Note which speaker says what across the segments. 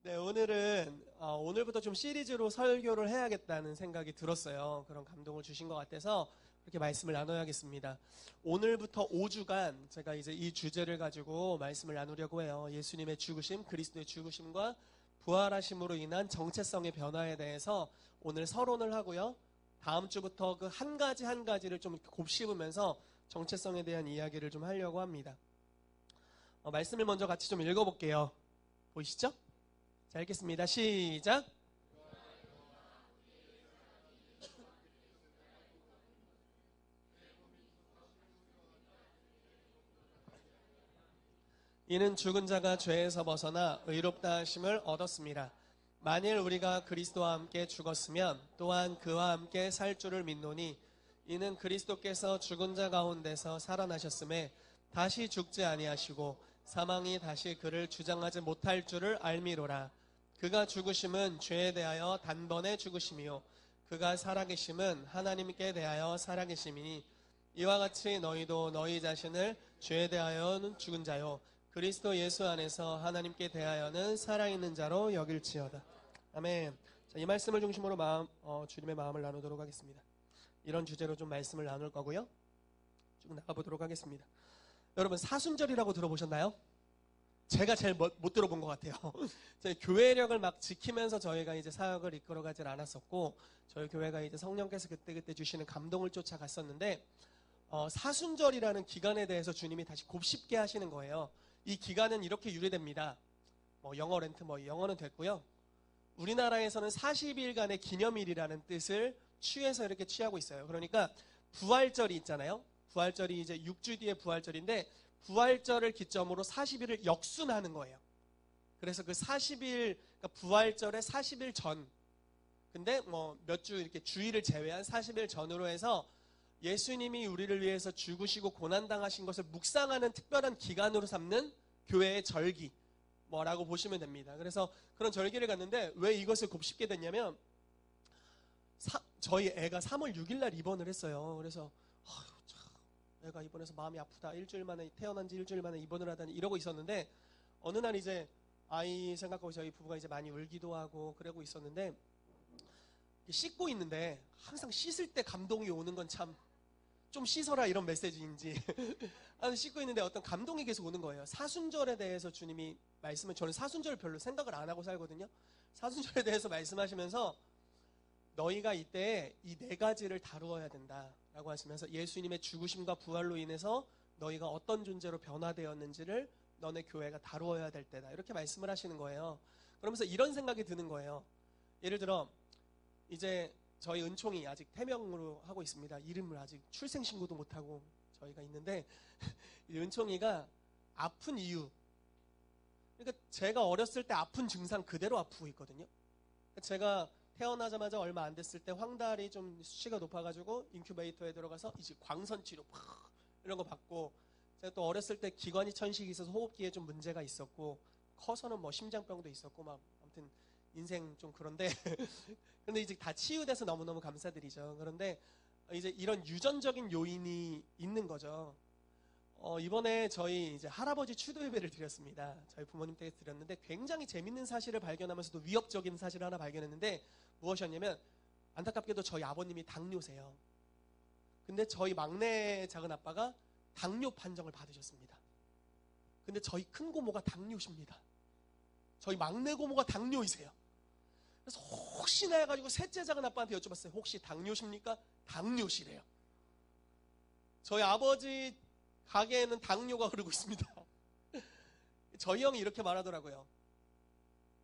Speaker 1: 네, 오늘부터 좀 시리즈로 설교를 해야겠다는 생각이 들었어요. 그런 감동을 주신 것 같아서 그렇게 말씀을 나눠야겠습니다. 오늘부터 5주간 제가 이제 이 주제를 가지고 말씀을 나누려고 해요. 예수님의 죽으심, 그리스도의 죽으심과 부활하심으로 인한 정체성의 변화에 대해서 오늘 서론을 하고요. 다음 주부터 그 한 가지 한 가지를 좀 곱씹으면서 정체성에 대한 이야기를 좀 하려고 합니다. 말씀을 먼저 같이 좀 읽어볼게요. 보이시죠? 자, 읽겠습니다. 시작. 이는 죽은 자가 죄에서 벗어나 의롭다 하심을 얻었습니다. 만일 우리가 그리스도와 함께 죽었으면 또한 그와 함께 살 줄을 믿노니 이는 그리스도께서 죽은 자 가운데서 살아나셨음에 다시 죽지 아니하시고 사망이 다시 그를 주장하지 못할 줄을 알미로라. 그가 죽으심은 죄에 대하여 단번에 죽으심이요 그가 살아계심은 하나님께 대하여 살아계심이니 이와 같이 너희도 너희 자신을 죄에 대하여는 죽은 자요 그리스도 예수 안에서 하나님께 대하여는 살아있는 자로 여길지어다. 아멘. 자, 이 말씀을 중심으로 주님의 마음을 나누도록 하겠습니다. 이런 주제로 좀 말씀을 나눌 거고요. 쭉 나가보도록 하겠습니다. 여러분, 사순절이라고 들어보셨나요? 제가 제일 못 들어본 것 같아요. 저희 교회력을 막 지키면서 저희가 이제 사역을 이끌어가질 않았었고, 저희 교회가 이제 성령께서 그때그때 주시는 감동을 쫓아갔었는데, 사순절이라는 기간에 대해서 주님이 다시 곱씹게 하시는 거예요. 이 기간은 이렇게 유래됩니다. 영어 렌트, 영어는 됐고요. 우리나라에서는 40일간의 기념일이라는 뜻을 취해서 이렇게 취하고 있어요. 그러니까 부활절이 있잖아요. 부활절이 이제 6주 뒤에 부활절인데 부활절을 기점으로 40일을 역순하는 거예요. 그래서 그 40일, 그러니까 부활절의 40일 전, 근데 몇 주 이렇게 주일을 제외한 40일 전으로 해서 예수님이 우리를 위해서 죽으시고 고난당하신 것을 묵상하는 특별한 기간으로 삼는 교회의 절기, 라고 보시면 됩니다. 그래서 그런 절기를 갔는데 왜 이것을 곱씹게 됐냐면 저희 애가 3월 6일 날 입원을 했어요. 그래서 애가 입원해서 마음이 아프다. 태어난 지 일주일 만에 입원을 하다니 이러고 있었는데 어느 날 이제 아이 생각하고 저희 부부가 이제 많이 울기도 하고 그러고 있었는데 씻고 있는데 항상 씻을 때 감동이 오는 건 참 좀 씻어라 이런 메시지인지 씻고 있는데 어떤 감동이 계속 오는 거예요. 사순절에 대해서 주님이 저는 사순절 별로 생각을 안 하고 살거든요. 사순절에 대해서 말씀하시면서 너희가 이때 이 네 가지를 다루어야 된다라고 하시면서 예수님의 죽으심과 부활로 인해서 너희가 어떤 존재로 변화되었는지를 너네 교회가 다루어야 될 때다. 이렇게 말씀을 하시는 거예요. 그러면서 이런 생각이 드는 거예요. 예를 들어 이제 저희 은총이 아직 태명으로 하고 있습니다. 이름을 아직 출생신고도 못하고 저희가 있는데 은총이가 아픈 이유, 그러니까 제가 어렸을 때 아픈 증상 그대로 아프고 있거든요. 제가 태어나자마자 얼마 안 됐을 때 황달이 좀 수치가 높아가지고 인큐베이터에 들어가서 이제 광선 치료 이런 거 받고, 제가 또 어렸을 때 기관이 천식이 있어서 호흡기에 좀 문제가 있었고, 커서는 심장병도 있었고 아무튼 인생 좀 그런데 근데 이제 다 치유돼서 너무너무 감사드리죠. 그런데 이제 이런 유전적인 요인이 있는 거죠. 이번에 저희 이제 할아버지 추도 예배를 드렸습니다. 저희 부모님 댁에 드렸는데 굉장히 재밌는 사실을 발견하면서도 위협적인 사실을 하나 발견했는데 무엇이었냐면 안타깝게도 저희 아버님이 당뇨세요. 근데 저희 막내 작은 아빠가 당뇨 판정을 받으셨습니다. 근데 저희 큰 고모가 당뇨십니다. 저희 막내 고모가 당뇨이세요. 그래서 혹시나 해가지고 셋째 작은 아빠한테 여쭤봤어요. 혹시 당뇨십니까? 당뇨시래요. 저희 아버지 가게에는 당뇨가 흐르고 있습니다. 저희 형이 이렇게 말하더라고요.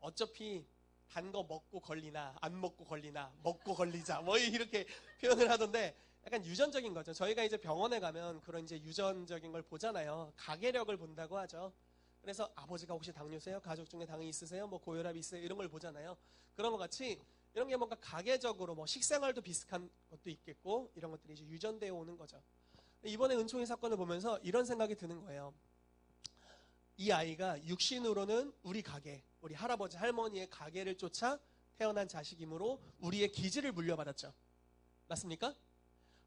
Speaker 1: 어차피 단 거 먹고 걸리나 안 먹고 걸리나 먹고 걸리자 이렇게 표현을 하던데 약간 유전적인 거죠. 저희가 이제 병원에 가면 그런 이제 유전적인 걸 보잖아요. 가계력을 본다고 하죠. 그래서 아버지가 혹시 당뇨세요? 가족 중에 당이 있으세요? 고혈압이 있어요? 이런 걸 보잖아요. 그런 것 같이 이런 게 뭔가 가계적으로 식생활도 비슷한 것도 있겠고 이런 것들이 이제 유전되어 오는 거죠. 이번에 은총이 사건을 보면서 이런 생각이 드는 거예요. 이 아이가 육신으로는 우리 가게, 우리 할아버지 할머니의 가게를 쫓아 태어난 자식이므로 우리의 기질을 물려받았죠. 맞습니까?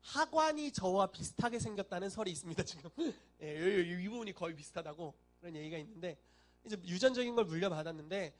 Speaker 1: 하관이 저와 비슷하게 생겼다는 설이 있습니다, 지금. 이 부분이 거의 비슷하다고 그런 얘기가 있는데, 이제 유전적인 걸 물려받았는데,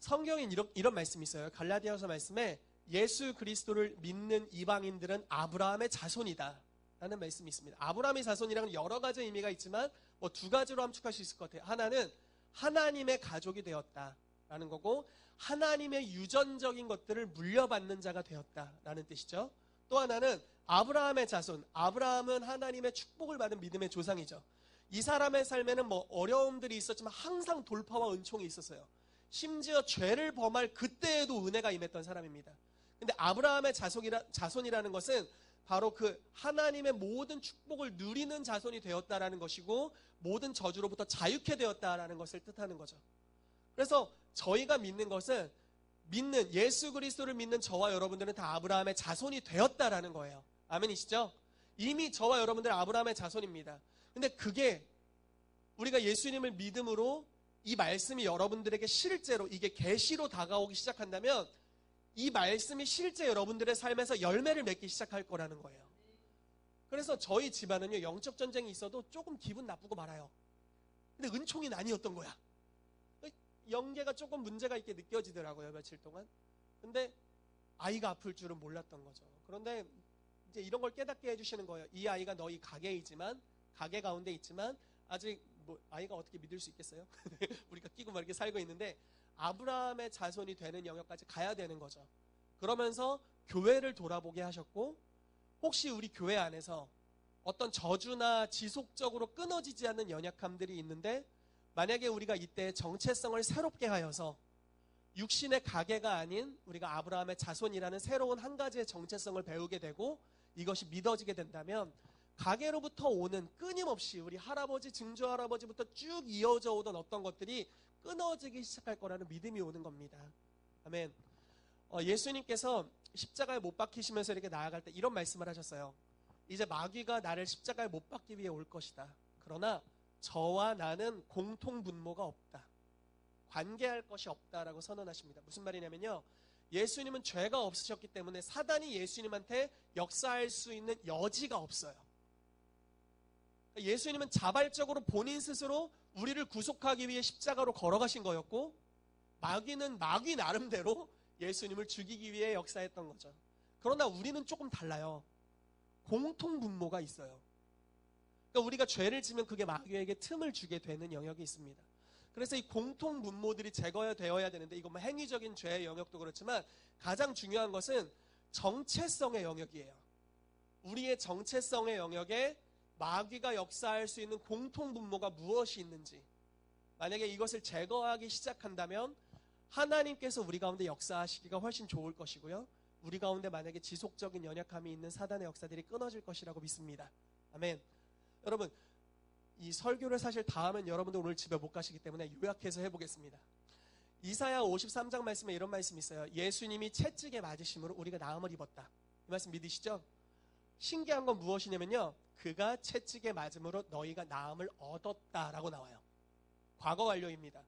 Speaker 1: 성경엔 이런 말씀이 있어요. 갈라디아서 말씀에 예수 그리스도를 믿는 이방인들은 아브라함의 자손이다 라는 말씀이 있습니다. 아브라함의 자손이라는 여러 가지 의미가 있지만 뭐 두 가지로 함축할 수 있을 것 같아요. 하나는 하나님의 가족이 되었다라는 거고, 하나님의 유전적인 것들을 물려받는 자가 되었다라는 뜻이죠. 또 하나는 아브라함의 자손, 아브라함은 하나님의 축복을 받은 믿음의 조상이죠. 이 사람의 삶에는 뭐 어려움들이 있었지만 항상 돌파와 은총이 있었어요. 심지어 죄를 범할 그때에도 은혜가 임했던 사람입니다. 근데 아브라함의 자손이라는 것은 바로 그 하나님의 모든 축복을 누리는 자손이 되었다라는 것이고, 모든 저주로부터 자유케 되었다라는 것을 뜻하는 거죠. 그래서 저희가 믿는 것은, 예수 그리스도를 믿는 저와 여러분들은 다 아브라함의 자손이 되었다라는 거예요. 아멘이시죠? 이미 저와 여러분들은 아브라함의 자손입니다. 근데 그게 우리가 예수님을 믿음으로 이 말씀이 여러분들에게 실제로 이게 계시로 다가오기 시작한다면, 이 말씀이 실제 여러분들의 삶에서 열매를 맺기 시작할 거라는 거예요. 그래서 저희 집안은요, 영적 전쟁이 있어도 조금 기분 나쁘고 말아요. 근데 은총이 아니었던 거야. 연계가 조금 문제가 있게 느껴지더라고요, 며칠 동안. 근데 아이가 아플 줄은 몰랐던 거죠. 그런데 이제 이런 걸 깨닫게 해주시는 거예요. 이 아이가 너희 가게 가운데 있지만 아직 뭐 아이가 어떻게 믿을 수 있겠어요? 우리가 끼고 막 이렇게 살고 있는데 아브라함의 자손이 되는 영역까지 가야 되는 거죠. 그러면서 교회를 돌아보게 하셨고, 혹시 우리 교회 안에서 어떤 저주나 지속적으로 끊어지지 않는 연약함들이 있는데, 만약에 우리가 이때 정체성을 새롭게 하여서 육신의 가계가 아닌 우리가 아브라함의 자손이라는 새로운 한 가지의 정체성을 배우게 되고 이것이 믿어지게 된다면, 가계로부터 오는 끊임없이 우리 할아버지, 증조 할아버지부터 쭉 이어져 오던 어떤 것들이 끊어지기 시작할 거라는 믿음이 오는 겁니다. 아멘. 예수님께서 십자가에 못 박히시면서 이렇게 나아갈 때 이런 말씀을 하셨어요. 이제 마귀가 나를 십자가에 못 박기 위해 올 것이다. 그러나 저와 나는 공통 분모가 없다. 관계할 것이 없다라고 선언하십니다. 무슨 말이냐면요, 예수님은 죄가 없으셨기 때문에 사단이 예수님한테 역사할 수 있는 여지가 없어요. 예수님은 자발적으로 본인 스스로 우리를 구속하기 위해 십자가로 걸어가신 거였고, 마귀는 마귀 나름대로 예수님을 죽이기 위해 역사했던 거죠. 그러나 우리는 조금 달라요. 공통 분모가 있어요. 그러니까 우리가 죄를 지면 그게 마귀에게 틈을 주게 되는 영역이 있습니다. 그래서 이 공통 분모들이 제거되어야 되는데, 이건 뭐 행위적인 죄의 영역도 그렇지만 가장 중요한 것은 정체성의 영역이에요. 우리의 정체성의 영역에 마귀가 역사할 수 있는 공통 분모가 무엇이 있는지, 만약에 이것을 제거하기 시작한다면 하나님께서 우리 가운데 역사하시기가 훨씬 좋을 것이고요, 우리 가운데 만약에 지속적인 연약함이 있는 사단의 역사들이 끊어질 것이라고 믿습니다. 아멘. 여러분, 이 설교를 사실 다 하면 여러분들 오늘 집에 못 가시기 때문에 요약해서 해보겠습니다. 이사야 53장 말씀에 이런 말씀이 있어요. 예수님이 채찍에 맞으심으로 우리가 나음을 입었다. 이 말씀 믿으시죠? 신기한 건 무엇이냐면요, 그가 채찍에 맞음으로 너희가 나음을 얻었다라고 나와요. 과거 완료입니다.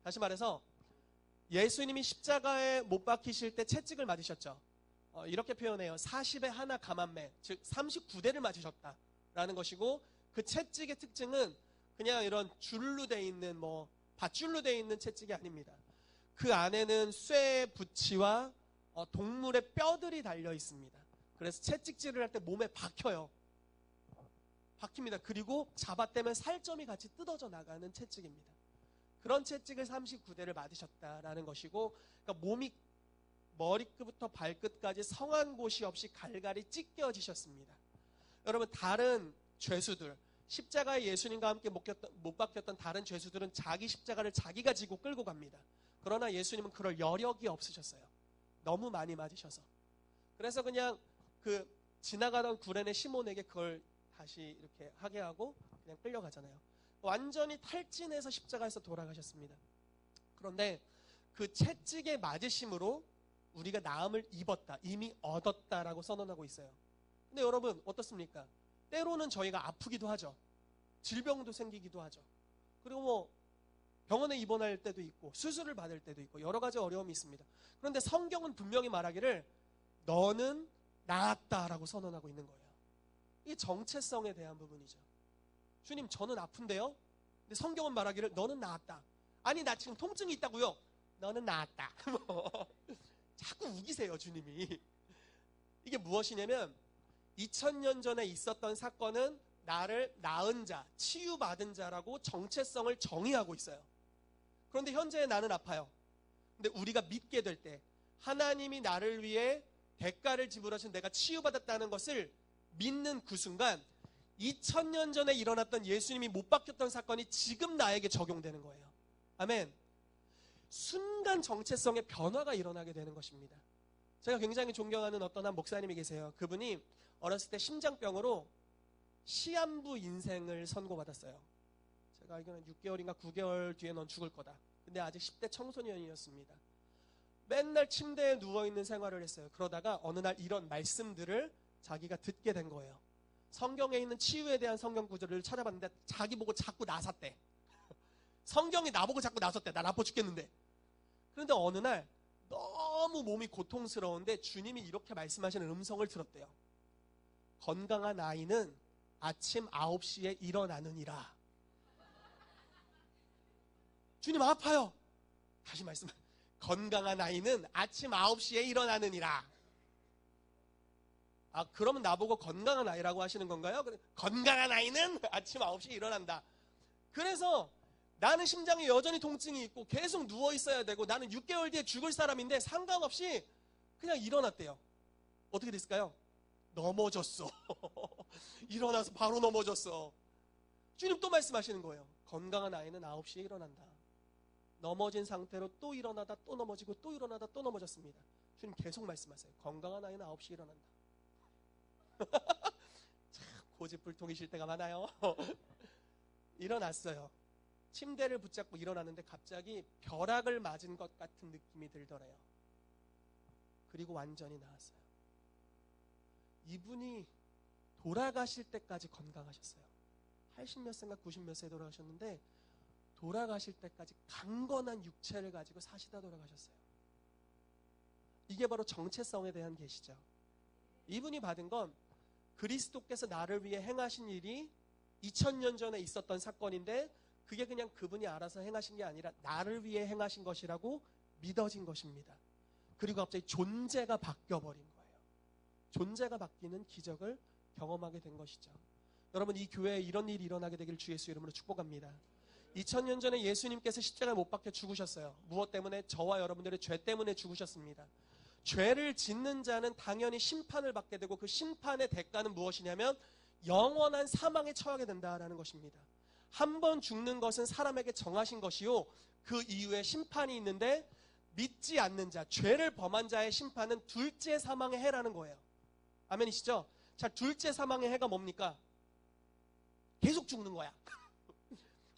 Speaker 1: 다시 말해서 예수님이 십자가에 못 박히실 때 채찍을 맞으셨죠. 이렇게 표현해요. 40에 하나 감한매, 즉 39대를 맞으셨다라는 것이고, 그 채찍의 특징은 그냥 이런 줄로 돼 있는 밧줄로 돼 있는 채찍이 아닙니다. 그 안에는 쇠 부치와 동물의 뼈들이 달려 있습니다. 그래서 채찍질을 할 때 몸에 박혀요. 박힙니다. 그리고 잡아떼면 살점이 같이 뜯어져 나가는 채찍입니다. 그런 채찍을 39대를 맞으셨다라는 것이고, 그러니까 몸이 머리끝부터 발끝까지 성한 곳이 없이 갈갈이 찢겨지셨습니다. 여러분, 다른 죄수들, 십자가에 예수님과 함께 못 박혔던 다른 죄수들은 자기 십자가를 자기가 지고 끌고 갑니다. 그러나 예수님은 그럴 여력이 없으셨어요. 너무 많이 맞으셔서. 그래서 그냥 그 지나가던 구레네 시몬에게 그걸 다시 이렇게 하게 하고 그냥 끌려가잖아요. 완전히 탈진해서 십자가에서 돌아가셨습니다. 그런데 그 채찍에 맞으심으로 우리가 나음을 입었다, 이미 얻었다라고 선언하고 있어요. 근데 여러분 어떻습니까? 때로는 저희가 아프기도 하죠. 질병도 생기기도 하죠. 그리고 병원에 입원할 때도 있고 수술을 받을 때도 있고 여러 가지 어려움이 있습니다. 그런데 성경은 분명히 말하기를 너는 나았다라고 선언하고 있는 거예요. 이게 정체성에 대한 부분이죠. 주님, 저는 아픈데요? 근데 성경은 말하기를 너는 나았다. 아니, 나 지금 통증이 있다고요? 너는 나았다. 자꾸 우기세요, 주님이. 이게 무엇이냐면 2000년 전에 있었던 사건은 나를 낳은 자, 치유받은 자라고 정체성을 정의하고 있어요. 그런데 현재 나는 아파요. 근데 우리가 믿게 될 때 하나님이 나를 위해 대가를 지불하신 내가 치유받았다는 것을 믿는 그 순간 2000년 전에 일어났던 예수님이 못 박혔던 사건이 지금 나에게 적용되는 거예요. 아멘. 순간 정체성의 변화가 일어나게 되는 것입니다. 제가 굉장히 존경하는 어떤 한 목사님이 계세요. 그분이 어렸을 때 심장병으로 시한부 인생을 선고받았어요. 제가 알기로는 6개월인가 9개월 뒤에 넌 죽을 거다. 근데 아직 10대 청소년이었습니다. 맨날 침대에 누워있는 생활을 했어요. 그러다가 어느 날 이런 말씀들을 자기가 듣게 된 거예요. 성경에 있는 치유에 대한 성경 구절을 찾아봤는데 자기 보고 자꾸 나섰대. 성경이 나보고 자꾸 나섰대. 난 아파 죽겠는데. 그런데 어느 날 너무 몸이 고통스러운데 주님이 이렇게 말씀하시는 음성을 들었대요. 건강한 아이는 아침 9시에 일어나느니라. 주님 아파요. 다시 말씀. 건강한 아이는 아침 9시에 일어나느니라. 아, 그러면 나보고 건강한 아이라고 하시는 건가요? 건강한 아이는 아침 9시에 일어난다. 그래서 나는 심장에 여전히 통증이 있고 계속 누워 있어야 되고 나는 6개월 뒤에 죽을 사람인데 상관없이 그냥 일어났대요. 어떻게 됐을까요? 넘어졌어. 일어나서 바로 넘어졌어. 주님 또 말씀하시는 거예요. 건강한 아이는 9시에 일어난다. 넘어진 상태로 또 일어나다 또 넘어지고 또 일어나다 또 넘어졌습니다. 주님 계속 말씀하세요. 건강한 아이는 9시에 일어난다. 참 고집불통이실 때가 많아요. 일어났어요. 침대를 붙잡고 일어났는데 갑자기 벼락을 맞은 것 같은 느낌이 들더래요. 그리고 완전히 나았어요. 이분이 돌아가실 때까지 건강하셨어요. 80몇 세인가 90몇 세에 돌아가셨는데 돌아가실 때까지 강건한 육체를 가지고 사시다 돌아가셨어요. 이게 바로 정체성에 대한 계시죠. 이분이 받은 건 그리스도께서 나를 위해 행하신 일이 2000년 전에 있었던 사건인데 그게 그냥 그분이 알아서 행하신 게 아니라 나를 위해 행하신 것이라고 믿어진 것입니다. 그리고 갑자기 존재가 바뀌어버린 거예요. 존재가 바뀌는 기적을 경험하게 된 것이죠. 여러분, 이 교회에 이런 일이 일어나게 되길 주 예수 이름으로 축복합니다. 2000년 전에 예수님께서 십자가에 못 박혀 죽으셨어요. 무엇 때문에? 저와 여러분들의 죄 때문에 죽으셨습니다. 죄를 짓는 자는 당연히 심판을 받게 되고 그 심판의 대가는 무엇이냐면 영원한 사망에 처하게 된다라는 것입니다. 한 번 죽는 것은 사람에게 정하신 것이요, 그 이후에 심판이 있는데 믿지 않는 자, 죄를 범한 자의 심판은 둘째 사망의 해라는 거예요. 아멘이시죠? 자, 둘째 사망의 해가 뭡니까? 계속 죽는 거야.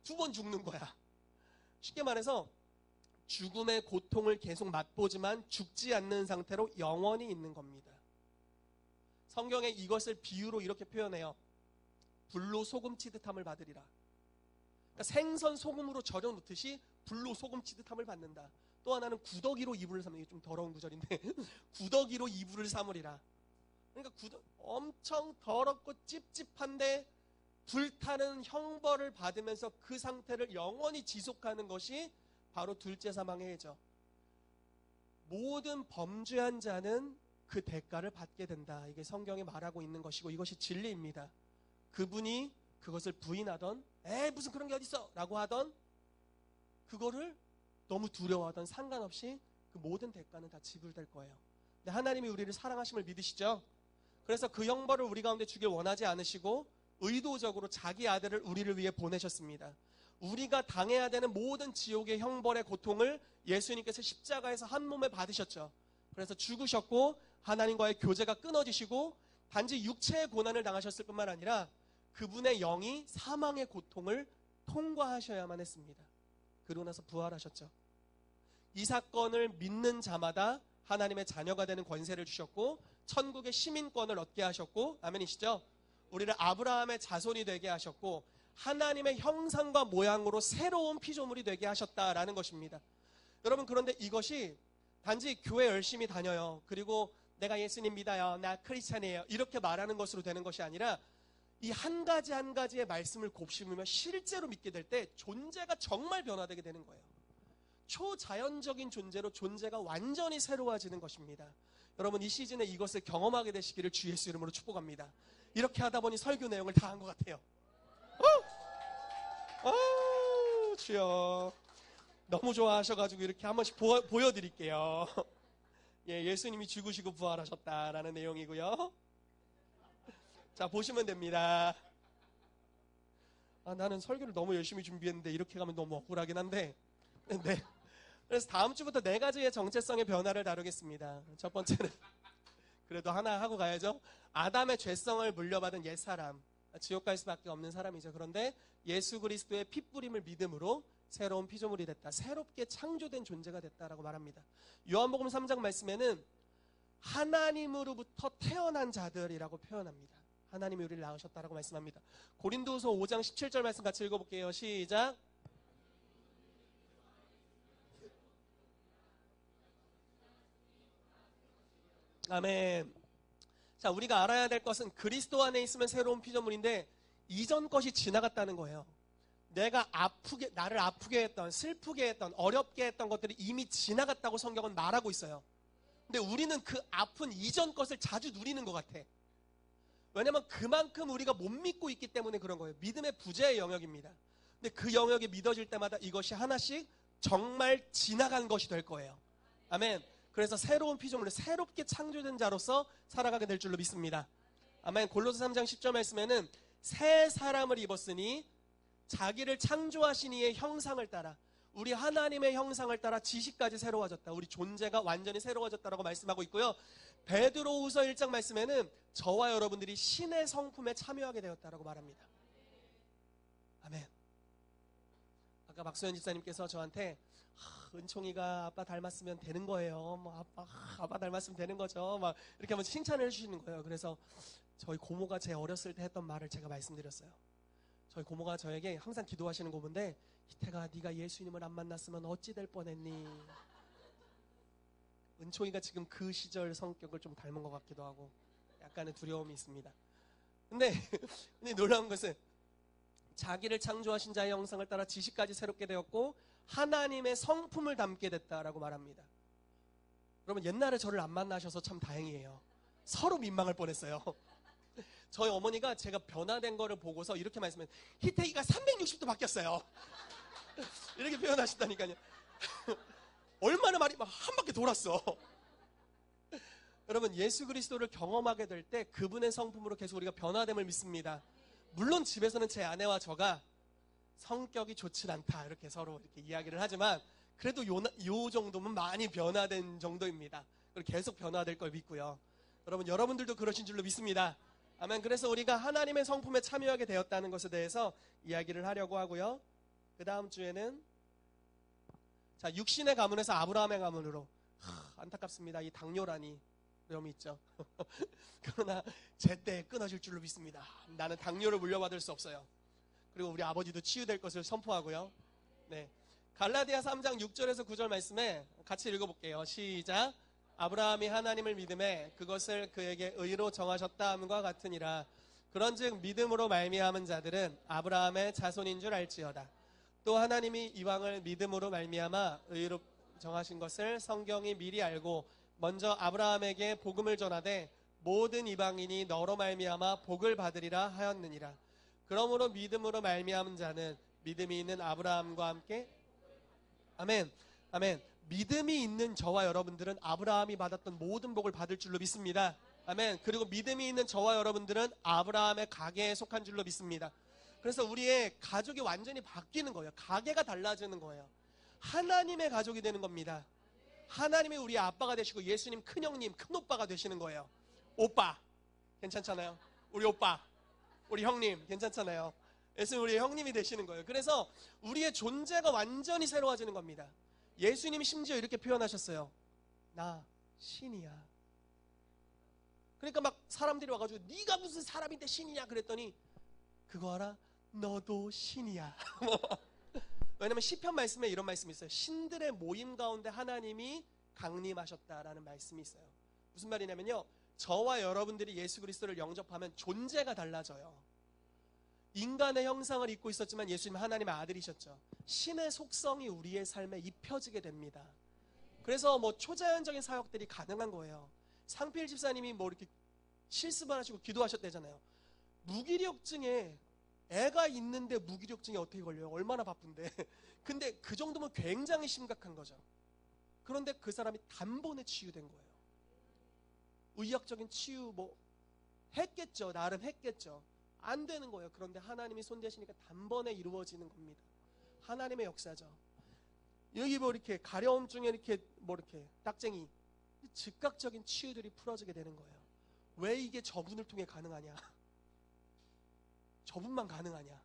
Speaker 1: 2번 죽는 거야. 쉽게 말해서 죽음의 고통을 계속 맛보지만 죽지 않는 상태로 영원히 있는 겁니다. 성경에 이것을 비유로 이렇게 표현해요. 불로 소금 치듯함을 받으리라. 그러니까 생선 소금으로 절여 놓듯이 불로 소금 치듯함을 받는다. 또 하나는 구더기로 이불을 삼는, 이게 좀 더러운 구절인데 구더기로 이불을 삼으리라. 그러니까 엄청 더럽고 찝찝한데 불타는 형벌을 받으면서 그 상태를 영원히 지속하는 것이 바로 둘째 사망의 해죠. 모든 범죄한 자는 그 대가를 받게 된다. 이게 성경에 말하고 있는 것이고 이것이 진리입니다. 그분이 그것을 부인하던 무슨 그런 게 어딨어 라고 하던 그거를 너무 두려워하던 상관없이 그 모든 대가는 다 지불될 거예요. 근데 하나님이 우리를 사랑하심을 믿으시죠? 그래서 그 형벌을 우리 가운데 주길 원하지 않으시고 의도적으로 자기 아들을 우리를 위해 보내셨습니다. 우리가 당해야 되는 모든 지옥의 형벌의 고통을 예수님께서 십자가에서 한 몸에 받으셨죠. 그래서 죽으셨고 하나님과의 교제가 끊어지시고 단지 육체의 고난을 당하셨을 뿐만 아니라 그분의 영이 사망의 고통을 통과하셔야만 했습니다. 그러고 나서 부활하셨죠. 이 사건을 믿는 자마다 하나님의 자녀가 되는 권세를 주셨고 천국의 시민권을 얻게 하셨고, 아멘이시죠? 우리를 아브라함의 자손이 되게 하셨고 하나님의 형상과 모양으로 새로운 피조물이 되게 하셨다라는 것입니다. 여러분, 그런데 이것이 단지 교회 열심히 다녀요, 그리고 내가 예수님 믿어요, 나 크리스찬이에요, 이렇게 말하는 것으로 되는 것이 아니라 이 한 가지 한 가지의 말씀을 곱씹으며 실제로 믿게 될 때 존재가 정말 변화되게 되는 거예요. 초자연적인 존재로 존재가 완전히 새로워지는 것입니다. 여러분 이 시즌에 이것을 경험하게 되시기를 주 예수 이름으로 축복합니다. 이렇게 하다 보니 설교 내용을 다 한 것 같아요. 주여 너무 좋아하셔가지고 이렇게 한 번씩 보여드릴게요. 예, 예수님이 죽으시고 부활하셨다라는 내용이고요. 자, 보시면 됩니다. 나는 설교를 너무 열심히 준비했는데 이렇게 가면 너무 억울하긴 한데, 네. 그래서 다음 주부터 4가지의 정체성의 변화를 다루겠습니다. 첫 번째는 그래도 하나 하고 가야죠. 아담의 죄성을 물려받은 옛사람, 지옥 갈 수밖에 없는 사람이죠. 그런데 예수 그리스도의 핏부림을 믿음으로 새로운 피조물이 됐다, 새롭게 창조된 존재가 됐다라고 말합니다. 요한복음 3장 말씀에는 하나님으로부터 태어난 자들이라고 표현합니다. 하나님이 우리를 낳으셨다라고 말씀합니다. 고린도후서 5장 17절 말씀 같이 읽어볼게요. 시작. 아멘. 자, 우리가 알아야 될 것은 그리스도 안에 있으면 새로운 피조물인데 이전 것이 지나갔다는 거예요. 나를 아프게 했던, 슬프게 했던, 어렵게 했던 것들이 이미 지나갔다고 성경은 말하고 있어요. 근데 우리는 그 아픈 이전 것을 자주 누리는 것 같아. 왜냐면 그만큼 우리가 못 믿고 있기 때문에 그런 거예요. 믿음의 부재의 영역입니다. 근데 그 영역이 믿어질 때마다 이것이 하나씩 정말 지나간 것이 될 거예요. 아멘. 그래서 새로운 피조물로 새롭게 창조된 자로서 살아가게 될 줄로 믿습니다. 아멘. 골로새 3장 10절 말씀에는 새 사람을 입었으니 자기를 창조하신 이의 형상을 따라, 우리 하나님의 형상을 따라 지식까지 새로워졌다. 우리 존재가 완전히 새로워졌다라고 말씀하고 있고요. 베드로후서 1장 말씀에는 저와 여러분들이 신의 성품에 참여하게 되었다라고 말합니다. 아멘. 아까 박소연 집사님께서 저한테 은총이가 아빠 닮았으면 되는 거예요. 뭐 아빠 닮았으면 되는 거죠. 막 이렇게 한번 칭찬을 해주시는 거예요. 그래서 저희 고모가 제 어렸을 때 했던 말을 제가 말씀드렸어요. 저희 고모가 저에게 항상 기도하시는 고모인데, 희태가 네가 예수님을 안 만났으면 어찌 될 뻔했니? 은총이가 지금 그 시절 성격을 좀 닮은 것 같기도 하고 약간의 두려움이 있습니다. 근데 놀라운 것은 자기를 창조하신 자의 형상을 따라 지식까지 새롭게 되었고 하나님의 성품을 담게 됐다라고 말합니다. 여러분 옛날에 저를 안 만나셔서 참 다행이에요. 서로 민망할 뻔했어요. 저희 어머니가 제가 변화된 거를 보고서 이렇게 말씀해요. 희태기가 360도 바뀌었어요. 이렇게 표현하신다니까요. 얼마나 말이 막 한 바퀴 돌았어. 여러분 예수 그리스도를 경험하게 될 때 그분의 성품으로 계속 우리가 변화됨을 믿습니다. 물론 집에서는 제 아내와 저가 성격이 좋진 않다 이렇게 서로 이렇게 이야기를 하지만 그래도 요 정도면 많이 변화된 정도입니다. 그리고 계속 변화될 걸 믿고요. 여러분들도 그러신 줄로 믿습니다. 아멘. 그래서 우리가 하나님의 성품에 참여하게 되었다는 것에 대해서 이야기를 하려고 하고요. 그 다음 주에는 자, 육신의 가문에서 아브라함의 가문으로. 안타깝습니다. 이 당뇨라니 위험이 있죠. 그러나 제때 끊어질 줄로 믿습니다. 나는 당뇨를 물려받을 수 없어요. 그리고 우리 아버지도 치유될 것을 선포하고요. 네, 갈라디아 3장 6절에서 9절 말씀에 같이 읽어볼게요. 시작. 아브라함이 하나님을 믿음에 그것을 그에게 의로 정하셨다 함과 같으니라. 그런즉 믿음으로 말미암은 자들은 아브라함의 자손인 줄 알지어다. 또 하나님이 이왕을 믿음으로 말미암아 의로 정하신 것을 성경이 미리 알고 먼저 아브라함에게 복음을 전하되 모든 이방인이 너로 말미암아 복을 받으리라 하였느니라. 그러므로 믿음으로 말미암은 자는 믿음이 있는 아브라함과 함께 아멘. 아멘. 믿음이 있는 저와 여러분들은 아브라함이 받았던 모든 복을 받을 줄로 믿습니다. 아멘. 그리고 믿음이 있는 저와 여러분들은 아브라함의 가계에 속한 줄로 믿습니다. 그래서 우리의 가족이 완전히 바뀌는 거예요. 가계가 달라지는 거예요. 하나님의 가족이 되는 겁니다. 하나님이 우리 아빠가 되시고 예수님 큰형님, 큰오빠가 되시는 거예요. 오빠 괜찮잖아요. 우리 오빠, 우리 형님 괜찮잖아요. 예수님 우리의 형님이 되시는 거예요. 그래서 우리의 존재가 완전히 새로워지는 겁니다. 예수님이 심지어 이렇게 표현하셨어요. 나 신이야. 그러니까 막 사람들이 와가지고 네가 무슨 사람인데 신이냐 그랬더니 그거 알아? 너도 신이야. 왜냐면 시편 말씀에 이런 말씀이 있어요. 신들의 모임 가운데 하나님이 강림하셨다라는 말씀이 있어요. 무슨 말이냐면요, 저와 여러분들이 예수 그리스도를 영접하면 존재가 달라져요. 인간의 형상을 입고 있었지만 예수님은 하나님의 아들이셨죠. 신의 속성이 우리의 삶에 입혀지게 됩니다. 그래서 뭐 초자연적인 사역들이 가능한 거예요. 상필 집사님이 뭐 이렇게 실습을 하시고 기도하셨대잖아요. 무기력증에 애가 있는데 무기력증이 어떻게 걸려요? 얼마나 바쁜데. 근데 그 정도면 굉장히 심각한 거죠. 그런데 그 사람이 단번에 치유된 거예요. 의학적인 치유 뭐 했겠죠. 나름 했겠죠. 안 되는 거예요. 그런데 하나님이 손대시니까 단번에 이루어지는 겁니다. 하나님의 역사죠. 여기 뭐 이렇게 가려움증에 이렇게 뭐 이렇게 딱쟁이 즉각적인 치유들이 풀어지게 되는 거예요. 왜 이게 저분을 통해 가능하냐? 저분만 가능하냐?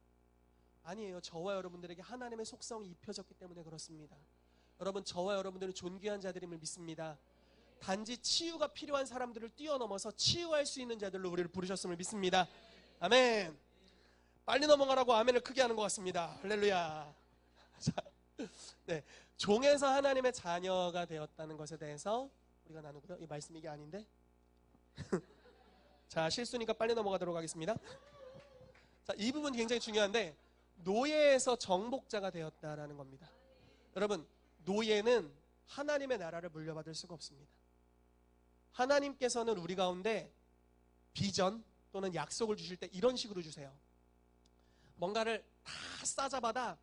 Speaker 1: 아니에요. 저와 여러분들에게 하나님의 속성이 입혀졌기 때문에 그렇습니다. 여러분, 저와 여러분들은 존귀한 자들임을 믿습니다. 단지 치유가 필요한 사람들을 뛰어넘어서 치유할 수 있는 자들로 우리를 부르셨음을 믿습니다. 아멘. 빨리 넘어가라고 아멘을 크게 하는 것 같습니다. 할렐루야. 자, 네, 종에서 하나님의 자녀가 되었다는 것에 대해서 우리가 나누고요. 이 말씀 이게 아닌데. 자, 실수니까 빨리 넘어가도록 하겠습니다. 자, 이 부분 굉장히 중요한데, 노예에서 정복자가 되었다라는 겁니다. 여러분, 노예는 하나님의 나라를 물려받을 수가 없습니다. 하나님께서는 우리 가운데 비전 또는 약속을 주실 때 이런 식으로 주세요. 뭔가를 다 싸잡아다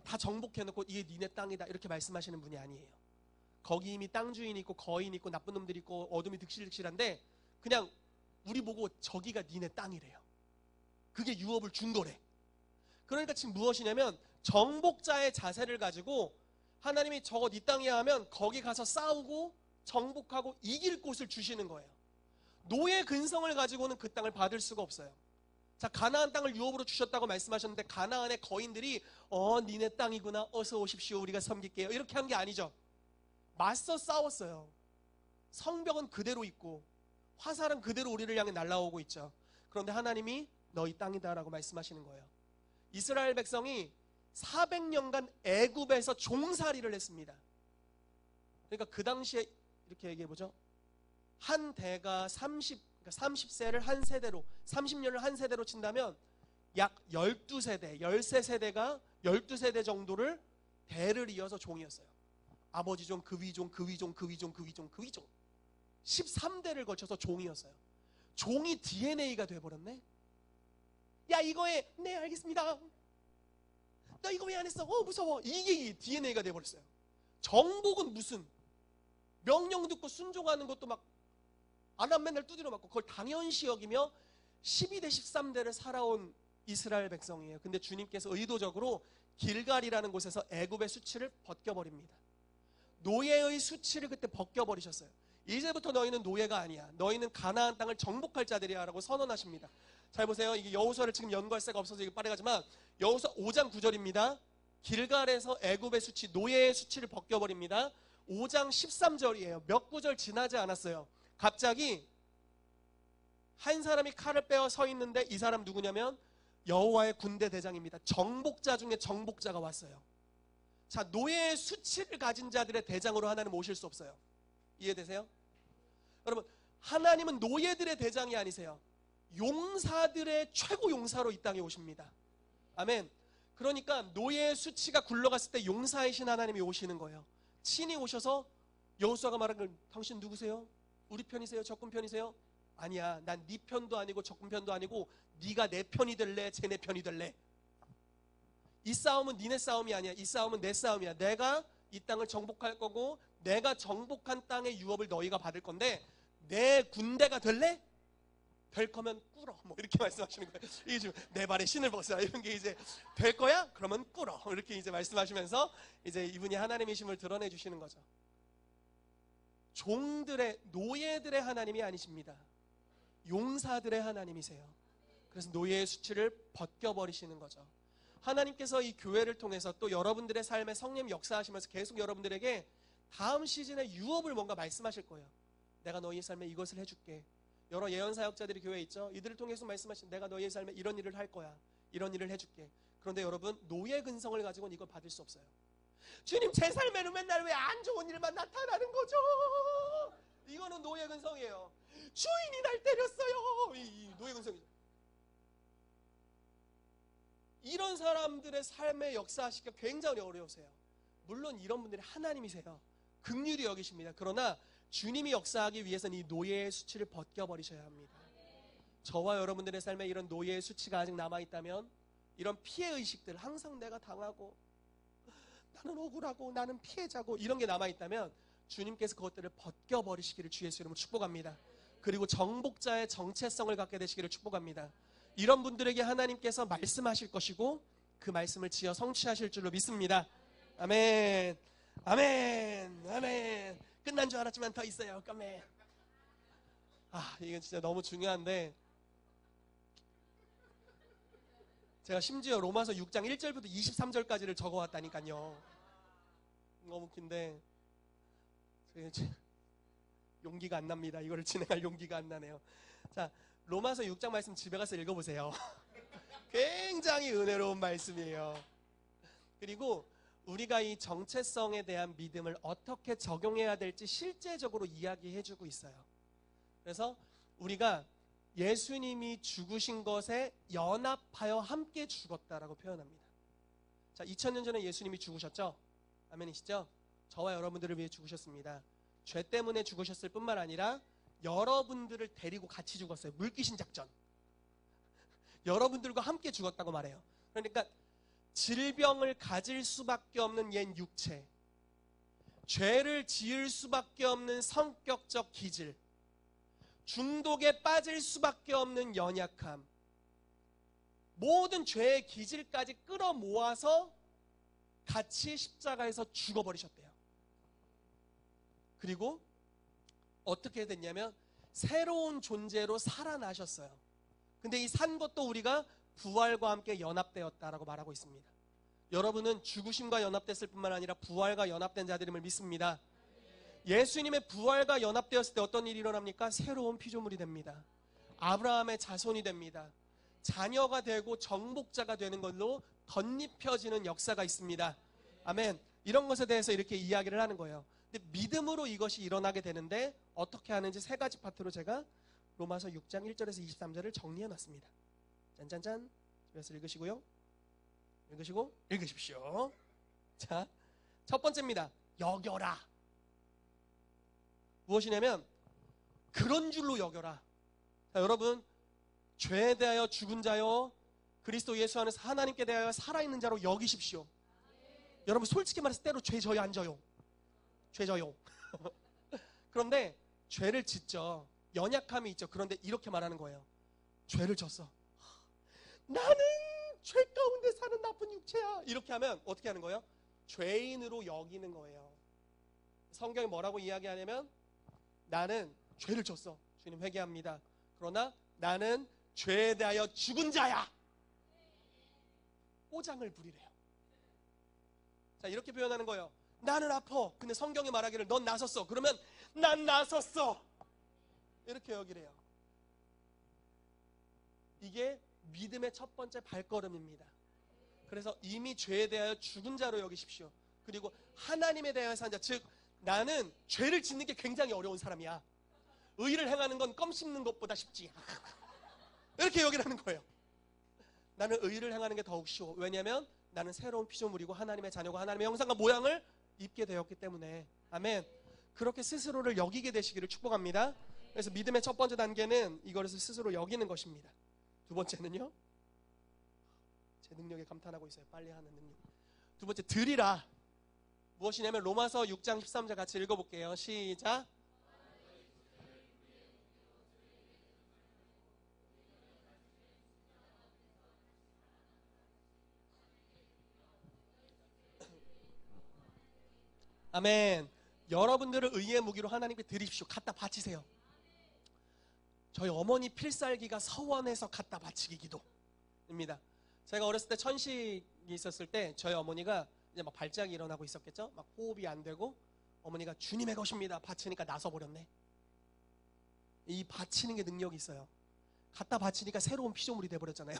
Speaker 1: 다 정복해놓고 이게 니네 땅이다 이렇게 말씀하시는 분이 아니에요. 거기 이미 땅 주인이 있고 거인이 있고 나쁜 놈들이 있고 어둠이 득실득실한데 그냥 우리 보고 저기가 니네 땅이래요. 그게 유업을 준 거래. 그러니까 지금 무엇이냐면 정복자의 자세를 가지고 하나님이 저거 네 땅이야 하면 거기 가서 싸우고 정복하고 이길 곳을 주시는 거예요. 노예 근성을 가지고는 그 땅을 받을 수가 없어요. 자, 가나안 땅을 유업으로 주셨다고 말씀하셨는데 가나안의 거인들이 니네 땅이구나 어서 오십시오 우리가 섬길게요 이렇게 한 게 아니죠. 맞서 싸웠어요. 성벽은 그대로 있고 화살은 그대로 우리를 향해 날아오고 있죠. 그런데 하나님이 너희 땅이다라고 말씀하시는 거예요. 이스라엘 백성이 400년간 애굽에서 종살이를 했습니다. 그러니까 그 당시에 이렇게 얘기해보죠. 한 대가 30세를 한 세대로 30년을 한 세대로 친다면 약 12세대 13세대가 12세대 정도를 대를 이어서 종이었어요. 아버지 종, 그 위종, 그 위종, 그 위종, 그 위종, 그 위종 13대를 거쳐서 종이었어요. 종이 DNA가 돼버렸네. 야 이거에 네 알겠습니다. 너 이거 왜 안 했어? 무서워. 이게 DNA가 돼버렸어요. 정복은 무슨 명령 듣고 순종하는 것도 막 안 하면 맨날 두드려 맞고 그걸 당연시 여기며 12대 13대를 살아온 이스라엘 백성이에요. 근데 주님께서 의도적으로 길갈이라는 곳에서 애굽의 수치를 벗겨버립니다. 노예의 수치를 그때 벗겨버리셨어요. 이제부터 너희는 노예가 아니야. 너희는 가나안 땅을 정복할 자들이야 라고 선언하십니다. 잘 보세요. 이게 여호수아를 지금 연구할 새가 없어서 이게 빠르가지만 여호수아 5장 9절입니다. 길갈에서 애굽의 수치, 노예의 수치를 벗겨버립니다. 5장 13절이에요. 몇 구절 지나지 않았어요. 갑자기 한 사람이 칼을 빼어 서 있는데 이 사람 누구냐면 여호와의 군대 대장입니다. 정복자 중에 정복자가 왔어요. 자, 노예의 수치를 가진 자들의 대장으로 하나님 오실 수 없어요. 이해되세요? 여러분, 하나님은 노예들의 대장이 아니세요. 용사들의 최고 용사로 이 땅에 오십니다. 아멘. 그러니까 노예의 수치가 굴러갔을 때 용사이신 하나님이 오시는 거예요. 친히 오셔서 여호수아가 말한 걸 당신 누구세요? 우리 편이세요? 적군 편이세요? 아니야. 난 네 편도 아니고 적군 편도 아니고 네가 내 편이 될래? 쟤네 편이 될래? 이 싸움은 니네 싸움이 아니야. 이 싸움은 내 싸움이야. 내가 이 땅을 정복할 거고 내가 정복한 땅의 유업을 너희가 받을 건데 내 군대가 될래? 될 거면 꿇어. 뭐 이렇게 말씀하시는 거예요. 이게 지금 내 발에 신을 벗어라 이런 게 이제 될 거야? 그러면 꿇어. 이렇게 이제 말씀하시면서 이제 이분이 하나님이심을 드러내 주시는 거죠. 종들의 노예들의 하나님이 아니십니다. 용사들의 하나님이세요. 그래서 노예의 수치를 벗겨버리시는 거죠. 하나님께서 이 교회를 통해서 또 여러분들의 삶에 성령 역사하시면서 계속 여러분들에게 다음 시즌에 유업을 뭔가 말씀하실 거예요. 내가 너희의 삶에 이것을 해줄게. 여러 예언 사역자들이 교회에 있죠. 이들을 통해서 말씀하신 내가 너희의 삶에 이런 일을 할 거야. 이런 일을 해줄게. 그런데 여러분 노예 근성을 가지고는 이걸 받을 수 없어요. 주님 제 삶에는 맨날 왜 안 좋은 일만 나타나는 거죠? 이거는 노예 근성이에요. 주인이 날 때렸어요. 이 노예 근성이죠. 이런 사람들의 삶에 역사하시기가 굉장히 어려우세요. 물론 이런 분들이 하나님이세요. 긍휼히 여기십니다. 그러나 주님이 역사하기 위해서는 이 노예의 수치를 벗겨버리셔야 합니다. 저와 여러분들의 삶에 이런 노예의 수치가 아직 남아있다면, 이런 피해의식들, 항상 내가 당하고 나는 억울하고 나는 피해자고 이런 게 남아있다면 주님께서 그것들을 벗겨버리시기를 주 예수 이름으로 축복합니다. 그리고 정복자의 정체성을 갖게 되시기를 축복합니다. 이런 분들에게 하나님께서 말씀하실 것이고 그 말씀을 지어 성취하실 줄로 믿습니다. 아멘, 아멘, 아멘. 끝난 줄 알았지만 더 있어요. 아멘. 이건 진짜 너무 중요한데, 제가 심지어 로마서 6장 1절부터 23절까지를 적어왔다니까요. 너무 긴데 용기가 안 납니다. 이거를 진행할 용기가 안 나네요. 자, 로마서 6장 말씀 집에 가서 읽어보세요. 굉장히 은혜로운 말씀이에요. 그리고 우리가 이 정체성에 대한 믿음을 어떻게 적용해야 될지 실제적으로 이야기해주고 있어요. 그래서 우리가 예수님이 죽으신 것에 연합하여 함께 죽었다라고 표현합니다. 자, 2000년 전에 예수님이 죽으셨죠? 아멘이시죠? 저와 여러분들을 위해 죽으셨습니다. 죄 때문에 죽으셨을 뿐만 아니라 여러분들을 데리고 같이 죽었어요. 물귀신 작전. 여러분들과 함께 죽었다고 말해요. 그러니까 질병을 가질 수밖에 없는 옛 육체, 죄를 지을 수밖에 없는 성격적 기질, 중독에 빠질 수밖에 없는 연약함, 모든 죄의 기질까지 끌어모아서 같이 십자가에서 죽어버리셨대요. 그리고 어떻게 됐냐면 새로운 존재로 살아나셨어요. 근데 이 산 것도 우리가 부활과 함께 연합되었다라고 말하고 있습니다. 여러분은 죽으심과 연합됐을 뿐만 아니라 부활과 연합된 자들임을 믿습니다. 예수님의 부활과 연합되었을 때 어떤 일이 일어납니까? 새로운 피조물이 됩니다. 아브라함의 자손이 됩니다. 자녀가 되고 정복자가 되는 걸로 덧입혀지는 역사가 있습니다. 아멘. 이런 것에 대해서 이렇게 이야기를 하는 거예요. 근데 믿음으로 이것이 일어나게 되는데 어떻게 하는지 세 가지 파트로 제가 로마서 6장 1절에서 23절을 정리해놨습니다. 짠짠짠. 집에서 읽으시고요. 읽으시고 읽으십시오. 자, 첫 번째입니다. 여겨라. 무엇이냐면 그런 줄로 여겨라. 자, 여러분, 죄에 대하여 죽은 자요 그리스도 예수 안에서 하나님께 대하여 살아있는 자로 여기십시오. 여러분, 솔직히 말해서 때로 죄 져요 안 져요? 죄 져요. 그런데 죄를 짓죠. 연약함이 있죠. 그런데 이렇게 말하는 거예요. 죄를 졌어. 나는 죄 가운데 사는 나쁜 육체야. 이렇게 하면 어떻게 하는 거예요? 죄인으로 여기는 거예요. 성경이 뭐라고 이야기하냐면 나는 죄를 졌어. 주님 회개합니다. 그러나 나는 죄에 대하여 죽은 자야. 꼬장을 부리래요. 자, 이렇게 표현하는 거예요. 나는 아파. 근데 성경이 말하기를 넌 나섰어. 그러면 난 나섰어. 이렇게 여기래요. 이게 믿음의 첫 번째 발걸음입니다. 그래서 이미 죄에 대하여 죽은 자로 여기십시오. 그리고 하나님에 대하여 산 자, 즉 나는 죄를 짓는 게 굉장히 어려운 사람이야. 의를 행하는 건 껌 씹는 것보다 쉽지. 이렇게 여기라는 거예요. 나는 의를 행하는 게 더욱 쉬워. 왜냐하면 나는 새로운 피조물이고 하나님의 자녀고 하나님의 형상과 모양을 입게 되었기 때문에. 아멘. 그렇게 스스로를 여기게 되시기를 축복합니다. 그래서 믿음의 첫 번째 단계는 이것을 스스로 여기는 것입니다. 두 번째는요, 제 능력에 감탄하고 있어요. 빨리 하는 능력. 두 번째, 드리라. 무엇이냐면 로마서 6장 13절 같이 읽어볼게요. 시작. 아멘. 여러분들을 의의 무기로 하나님께 드리십시오. 갖다 바치세요. 저희 어머니 필살기가 서원에서 갖다 바치기 기도입니다. 제가 어렸을 때 천식이 있었을 때 저희 어머니가 이제 막 발작이 일어나고 있었겠죠. 막 호흡이 안 되고 어머니가 주님의 것입니다. 바치니까 나서버렸네. 이 바치는 게 능력이 있어요. 갖다 바치니까 새로운 피조물이 돼버렸잖아요.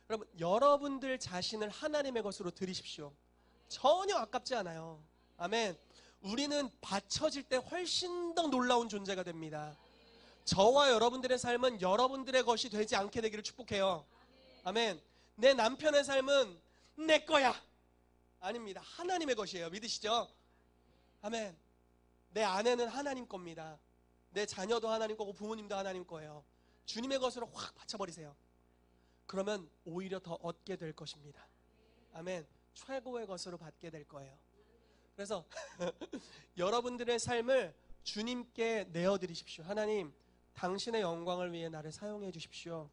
Speaker 1: 여러분, 여러분들 자신을 하나님의 것으로 드리십시오. 전혀 아깝지 않아요. 아멘. 우리는 바쳐질 때 훨씬 더 놀라운 존재가 됩니다. 저와 여러분들의 삶은 여러분들의 것이 되지 않게 되기를 축복해요. 아멘. 내 남편의 삶은 내 거야. 아닙니다. 하나님의 것이에요. 믿으시죠? 아멘. 내 아내는 하나님 겁니다. 내 자녀도 하나님 거고 부모님도 하나님 거예요. 주님의 것으로 확 바쳐버리세요. 그러면 오히려 더 얻게 될 것입니다. 아멘. 최고의 것으로 받게 될 거예요. 그래서 여러분들의 삶을 주님께 내어드리십시오. 하나님, 당신의 영광을 위해 나를 사용해 주십시오.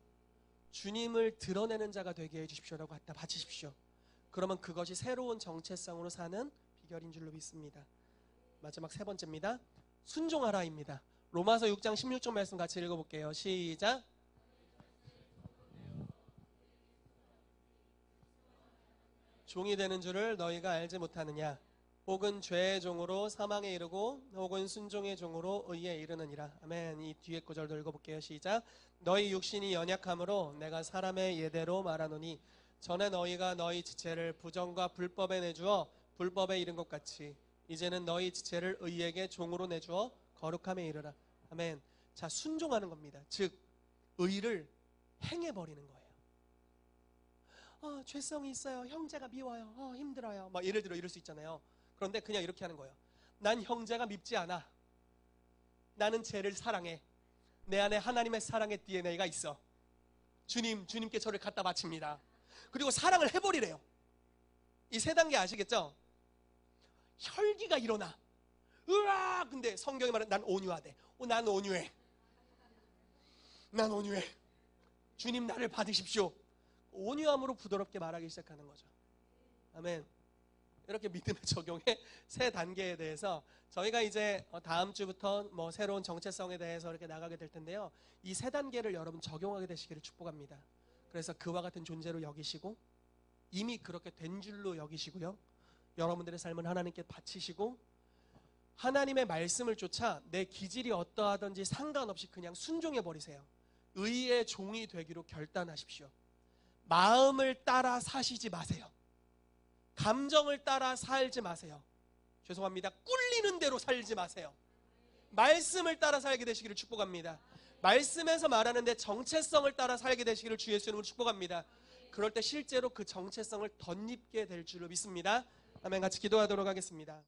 Speaker 1: 주님을 드러내는 자가 되게 해 주십시오라고 갖다 바치십시오. 그러면 그것이 새로운 정체성으로 사는 비결인 줄로 믿습니다. 마지막 세 번째입니다. 순종하라입니다. 로마서 6장 16절 말씀 같이 읽어볼게요. 시작. 종이 되는 줄을 너희가 알지 못하느냐? 혹은 죄의 종으로 사망에 이르고 혹은 순종의 종으로 의에 이르느니라. 아멘. 이 뒤에 구절도 읽어볼게요. 시작. 너희 육신이 연약함으로 내가 사람의 예대로 말하노니 전에 너희가 너희 지체를 부정과 불법에 내주어 불법에 이른 것 같이 이제는 너희 지체를 의에게 종으로 내주어 거룩함에 이르라. 아멘. 자, 순종하는 겁니다. 즉 의를 행해버리는 거예요. 죄성이 있어요. 형제가 미워요. 힘들어요. 막 예를 들어 이럴 수 있잖아요. 그런데 그냥 이렇게 하는 거예요. 난 형제가 밉지 않아. 나는 쟤를 사랑해. 내 안에 하나님의 사랑의 DNA가 있어. 주님께 저를 갖다 바칩니다. 그리고 사랑을 해버리래요. 이 세 단계 아시겠죠? 혈기가 일어나. 으아! 근데 성경이 말하는 난 온유하대. 난 온유해. 난 온유해. 주님 나를 받으십시오. 온유함으로 부드럽게 말하기 시작하는 거죠. 아멘. 이렇게 믿음의 적용의 세 단계에 대해서 저희가 이제 다음 주부터 뭐 새로운 정체성에 대해서 이렇게 나가게 될 텐데요. 이 세 단계를 여러분 적용하게 되시기를 축복합니다. 그래서 그와 같은 존재로 여기시고 이미 그렇게 된 줄로 여기시고요. 여러분들의 삶은 하나님께 바치시고 하나님의 말씀을 쫓아 내 기질이 어떠하든지 상관없이 그냥 순종해 버리세요. 의의 종이 되기로 결단하십시오. 마음을 따라 사시지 마세요. 감정을 따라 살지 마세요. 죄송합니다. 꿀리는 대로 살지 마세요. 말씀을 따라 살게 되시기를 축복합니다. 말씀에서 말하는데 정체성을 따라 살게 되시기를 주 예수 이름으로 축복합니다. 그럴 때 실제로 그 정체성을 덧입게 될 줄로 믿습니다. 아멘. 같이 기도하도록 하겠습니다.